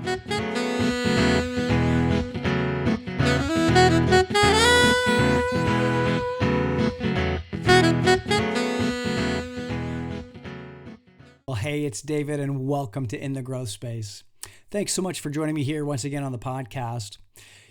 Well, hey, it's David, and welcome to In the Growth Space. Thanks so much for joining me here once again on the podcast.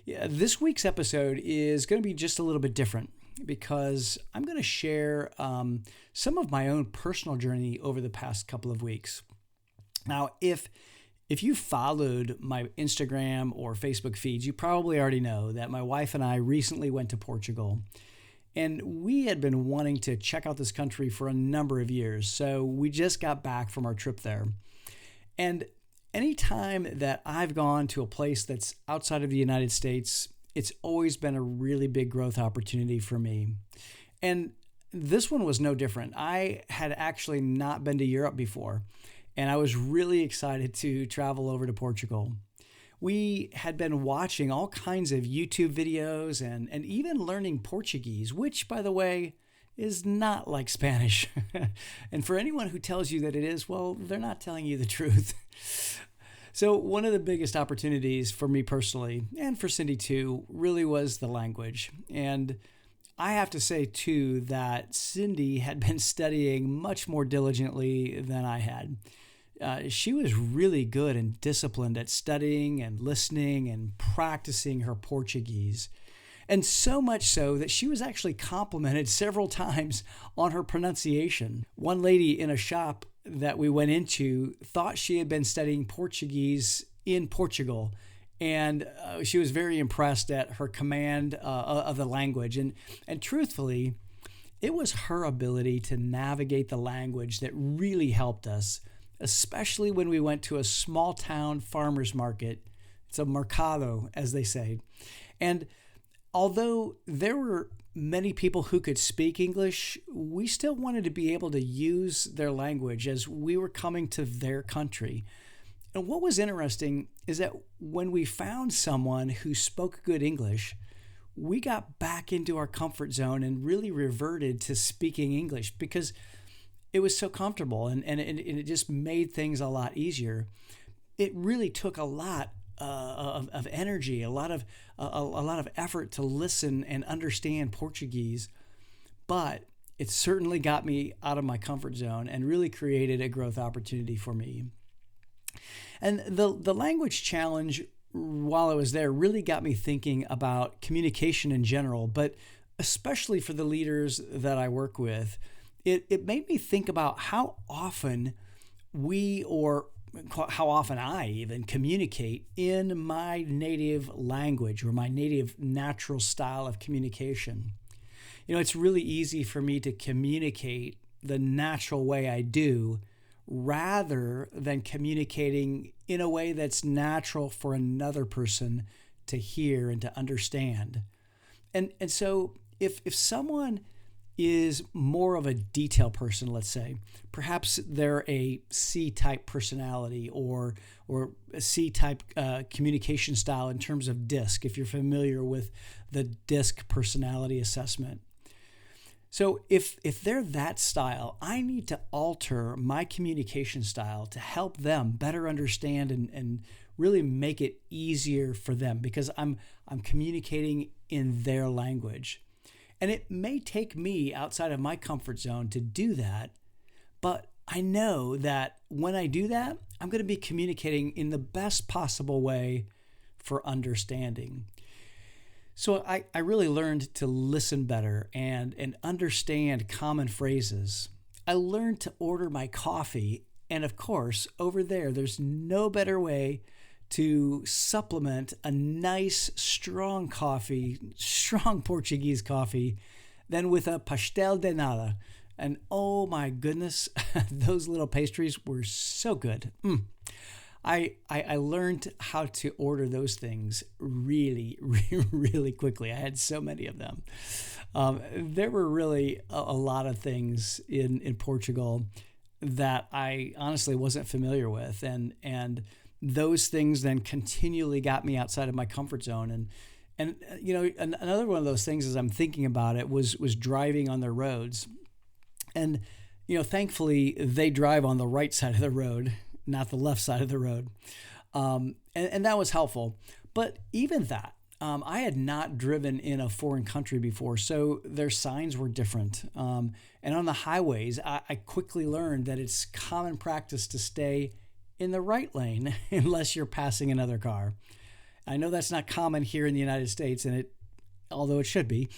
This week's episode is going to be just a little bit different because I'm going to share some of my own personal journey over the past couple of weeks. Now, if you followed my Instagram or Facebook feeds, you probably already know that my wife and I recently went to Portugal. And we had been wanting to check out this country for a number of years. So we just got back from our trip there. And anytime that I've gone to a place that's outside of the United States, it's always been a really big growth opportunity for me. And this one was no different. I had actually not been to Europe before, and I was really excited to travel over to Portugal. We had been watching all kinds of YouTube videos and even learning Portuguese, which, by the way, is not like Spanish. And for anyone who tells you that it is, well, they're not telling you the truth. So one of the biggest opportunities for me personally, and for Cindy too, really was the language. And I have to say too that Cindy had been studying much more diligently than I had. She was really good and disciplined at studying and listening and practicing her Portuguese. And so much so that she was actually complimented several times on her pronunciation. One lady in a shop that we went into thought she had been studying Portuguese in Portugal. And she was very impressed at her command of the language. And truthfully, it was her ability to navigate the language that really helped us, especially when we went to a small town farmer's market. It's a mercado, as they say. And although there were many people who could speak English, we still wanted to be able to use their language as we were coming to their country. And what was interesting is that when we found someone who spoke good English, we got back into our comfort zone and really reverted to speaking English because it was so comfortable and it just made things a lot easier. It really took a lot of energy, a lot of effort to listen and understand Portuguese, but it certainly got me out of my comfort zone and really created a growth opportunity for me. And the language challenge while I was there really got me thinking about communication in general, but especially for the leaders that I work with. It made me think about how often how often I even communicate in my native language or my native natural style of communication. You know, it's really easy for me to communicate the natural way I do rather than communicating in a way that's natural for another person to hear and to understand. And so if someone is more of a detail person, let's say. Perhaps they're a C-type personality or a C-type communication style in terms of DISC, if you're familiar with the DISC personality assessment. So if they're that style, I need to alter my communication style to help them better understand and really make it easier for them because I'm communicating in their language. And it may take me outside of my comfort zone to do that, but I know that when I do that, I'm going to be communicating in the best possible way for understanding. So I really learned to listen better and understand common phrases. I learned to order my coffee, and of course, over there's no better way to supplement a nice, strong coffee, strong Portuguese coffee, than with a pastel de nata. And oh my goodness, those little pastries were so good. I learned how to order those things really, really quickly. I had so many of them. There were really a lot of things in Portugal that I honestly wasn't familiar with. And those things then continually got me outside of my comfort zone. And you know, another one of those things as I'm thinking about it was driving on their roads. And, you know, thankfully they drive on the right side of the road, not the left side of the road. And that was helpful. But even that, I had not driven in a foreign country before, so their signs were different. And on the highways, I quickly learned that it's common practice to stay in the right lane unless you're passing another car. I know that's not common here in the United States, although it should be.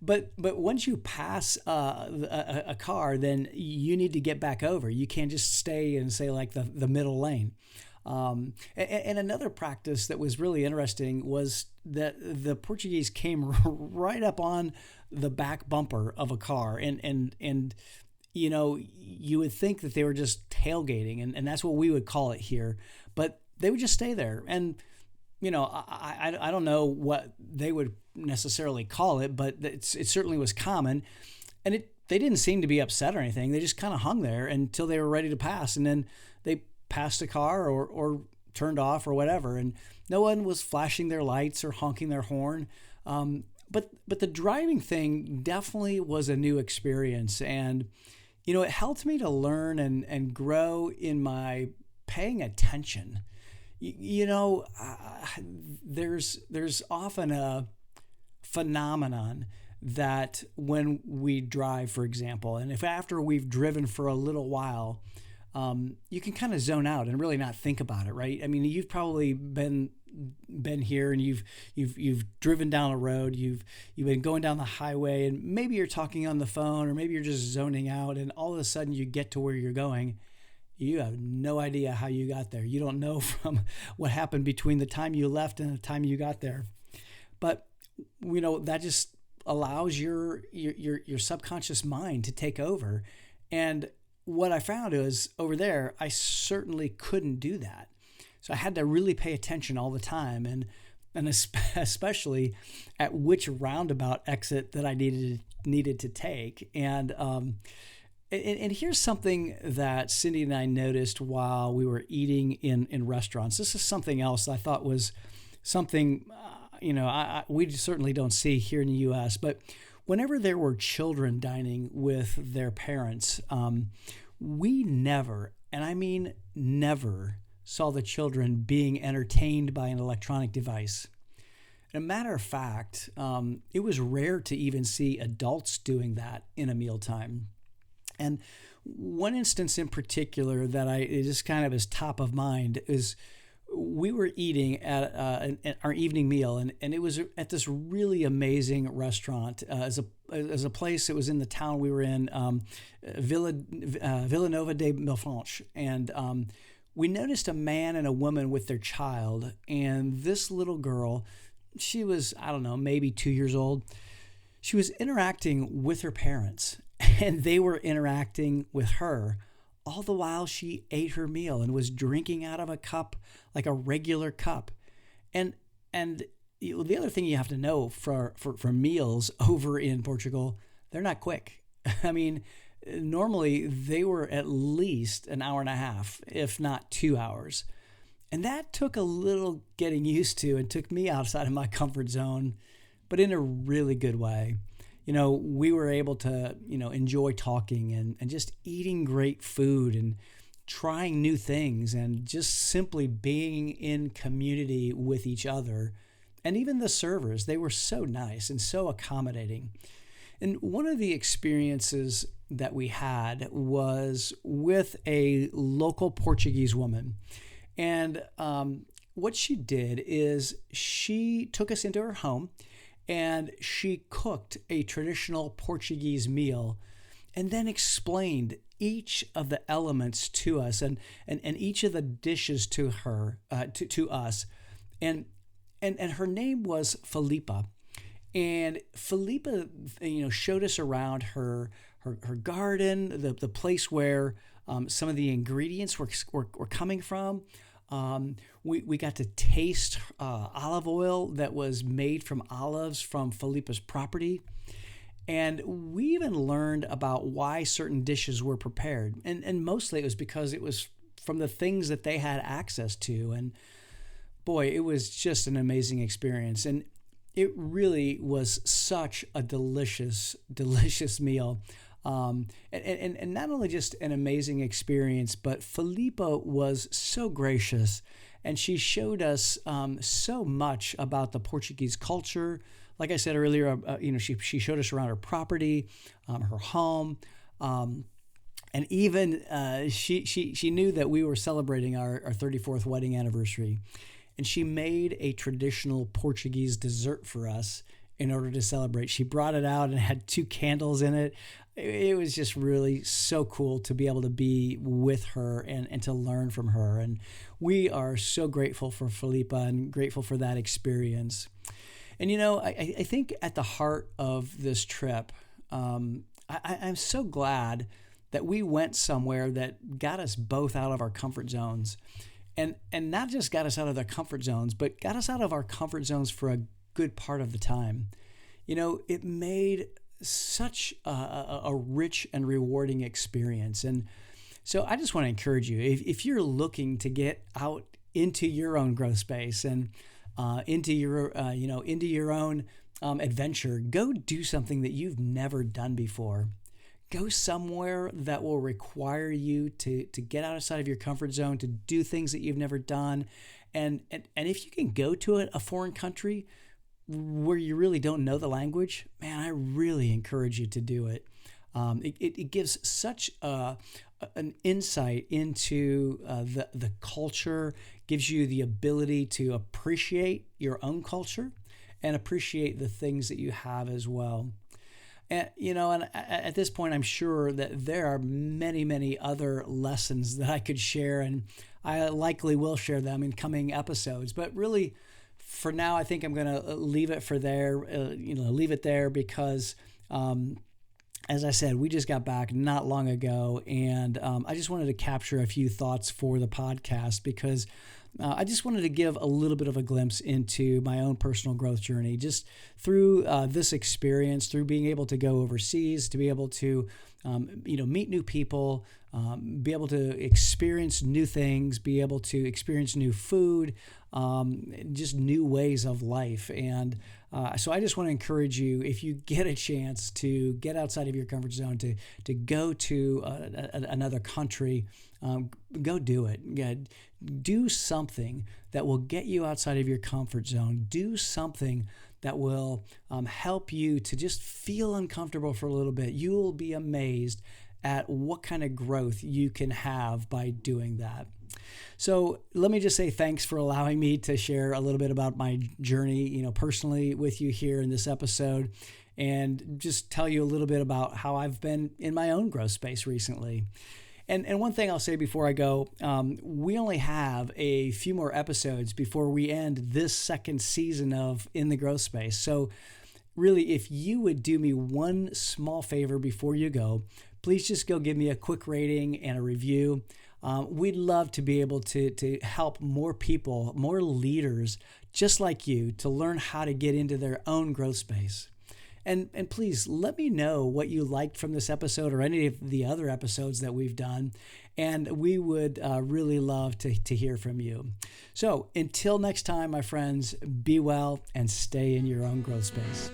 But once you pass a car, then you need to get back over. You can't just stay in, say, like the middle lane. And another practice that was really interesting was that the Portuguese came right up on the back bumper of a car, and you would think that they were just tailgating, and that's what we would call it here, but they would just stay there. And I don't know what they would necessarily call it, but it certainly was common, and they didn't seem to be upset or anything. They just kind of hung there until they were ready to pass, and then they passed a car or turned off or whatever, and no one was flashing their lights or honking their horn. But the driving thing definitely was a new experience, and it helped me to learn and grow in my paying attention. There's often a phenomenon that when we drive, for example, and if after we've driven for a little while, you can kind of zone out and really not think about it, right? I mean, you've probably been here and you've driven down a road, you've been going down the highway, and maybe you're talking on the phone, or maybe you're just zoning out, and all of a sudden you get to where you're going. You have no idea how you got there. You don't know from what happened between the time you left and the time you got there. But that just allows your subconscious mind to take over. And what I found is over there, I certainly couldn't do that. So I had to really pay attention all the time, and especially at which roundabout exit that I needed to take. And here's something that Cindy and I noticed while we were eating in restaurants. This is something else I thought was something, we certainly don't see here in the U.S., but whenever there were children dining with their parents, we never, and I mean never, saw the children being entertained by an electronic device. And a matter of fact, it was rare to even see adults doing that in a mealtime. And one instance in particular that it just kind of is top of mind is we were eating at our evening meal, and it was at this really amazing restaurant as a place. It was in the town we were in, Villanova de Milfranche, and we noticed a man and a woman with their child, and this little girl, she was, I don't know, maybe 2 years old. She was interacting with her parents, and they were interacting with her, all the while she ate her meal and was drinking out of a cup, like a regular cup. And the other thing you have to know for meals over in Portugal, they're not quick. I mean, normally they were at least an hour and a half, if not 2 hours. And that took a little getting used to and took me outside of my comfort zone, but in a really good way. We were able to, enjoy talking and just eating great food and trying new things and just simply being in community with each other. And even the servers, they were so nice and so accommodating. And one of the experiences that we had was with a local Portuguese woman. And what she did is she took us into her home, and she cooked a traditional Portuguese meal and then explained each of the elements to us and each of the dishes to her, to us. And her name was Filipa. And Filipa, showed us around her garden, the place where some of the ingredients were coming from. We got to taste olive oil that was made from olives from Filipa's property. And we even learned about why certain dishes were prepared. And mostly it was because it was from the things that they had access to. And boy, it was just an amazing experience. And it really was such a delicious, delicious meal. And not only just an amazing experience, but Felipa was so gracious, and she showed us so much about the Portuguese culture. Like I said earlier, she showed us around her property, her home, and even she knew that we were celebrating our 34th wedding anniversary, and she made a traditional Portuguese dessert for us in order to celebrate. She brought it out and had 2 candles in it. It was just really so cool to be able to be with her and to learn from her. And we are so grateful for Felipa and grateful for that experience. And, I think at the heart of this trip, I'm so glad that we went somewhere that got us both out of our comfort zones. And not just got us out of the comfort zones, but got us out of our comfort zones for a good part of the time. It made such a rich and rewarding experience. And so I just want to encourage you, if you're looking to get out into your own growth space and into your own adventure, go do something that you've never done before. Go somewhere that will require you to get outside of your comfort zone, to do things that you've never done. And if you can go to a foreign country where you really don't know the language, man, I really encourage you to do it. It gives such an insight into the culture, gives you the ability to appreciate your own culture and appreciate the things that you have as well. And at this point, I'm sure that there are many, many other lessons that I could share, and I likely will share them in coming episodes. But really, for now, I think I'm going to leave it there because, as I said, we just got back not long ago, and I just wanted to capture a few thoughts for the podcast because I just wanted to give a little bit of a glimpse into my own personal growth journey, just through this experience, through being able to go overseas, to be able to, meet new people, be able to experience new things, be able to experience new food, just new ways of life. And so I just want to encourage you, if you get a chance to get outside of your comfort zone, to go to another country, go do it. Do something that will get you outside of your comfort zone. Do something that will help you to just feel uncomfortable for a little bit. You will be amazed at what kind of growth you can have by doing that. So let me just say thanks for allowing me to share a little bit about my journey, personally with you here in this episode, and just tell you a little bit about how I've been in my own growth space recently. And one thing I'll say before I go, we only have a few more episodes before we end this second season of In the Growth Space. So really, if you would do me one small favor before you go, please just go give me a quick rating and a review. We'd love to be able to help more people, more leaders just like you, to learn how to get into their own growth space. And please let me know what you liked from this episode or any of the other episodes that we've done. And we would really love to hear from you. So until next time, my friends, be well and stay in your own growth space.